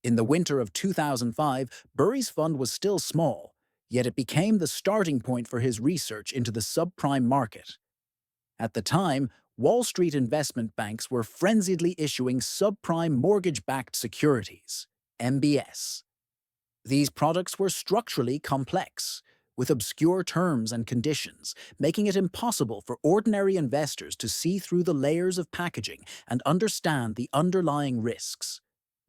In the winter of 2005, Burry's fund was still small, yet it became the starting point for his research into the subprime market. At the time, Wall Street investment banks were frenziedly issuing subprime mortgage-backed securities, MBS. These products were structurally complex, with obscure terms and conditions, making it impossible for ordinary investors to see through the layers of packaging and understand the underlying risks.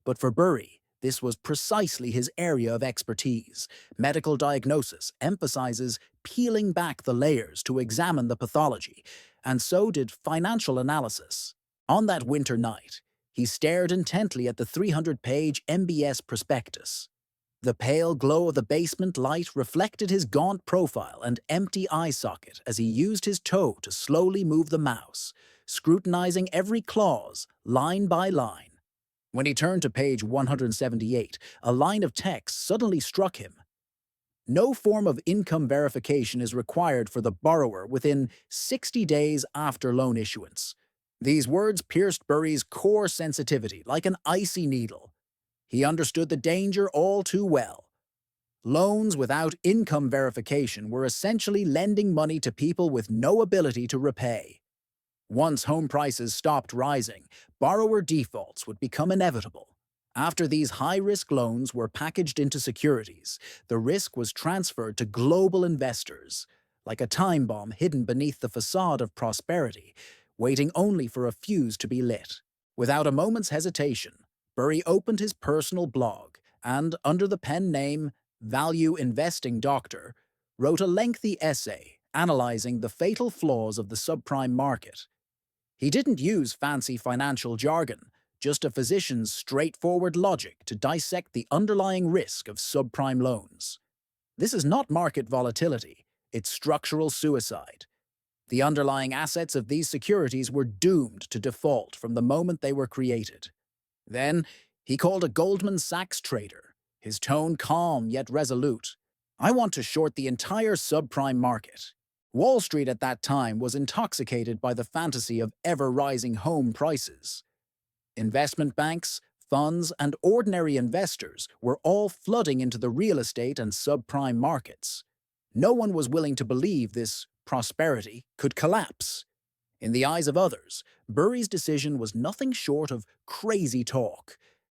But for Burry, this was precisely his area of expertise. Medical diagnosis emphasizes peeling back the layers to examine the pathology, and so did financial analysis. On that winter night, he stared intently at the 300-page MBS prospectus. The pale glow of the basement light reflected his gaunt profile and empty eye socket as he used his toe to slowly move the mouse, scrutinizing every clause, line by line. When he turned to page 178, a line of text suddenly struck him. No form of income verification is required for the borrower within 60 days after loan issuance. These words pierced Burry's core sensitivity like an icy needle. He understood the danger all too well. Loans without income verification were essentially lending money to people with no ability to repay. Once home prices stopped rising, borrower defaults would become inevitable. After these high-risk loans were packaged into securities, the risk was transferred to global investors, like a time bomb hidden beneath the facade of prosperity, waiting only for a fuse to be lit. Without a moment's hesitation, Burry opened his personal blog and, under the pen name Value Investing Doctor, wrote a lengthy essay analyzing the fatal flaws of the subprime market. He didn't use fancy financial jargon, just a physician's straightforward logic to dissect the underlying risk of subprime loans. This is not market volatility, it's structural suicide. The underlying assets of these securities were doomed to default from the moment they were created. Then, he called a Goldman Sachs trader, his tone calm yet resolute. "I want to short the entire subprime market." Wall Street at that time was intoxicated by the fantasy of ever-rising home prices. Investment banks, funds, and ordinary investors were all flooding into the real estate and subprime markets. No one was willing to believe this prosperity could collapse. In the eyes of others, Burry's decision was nothing short of crazy talk,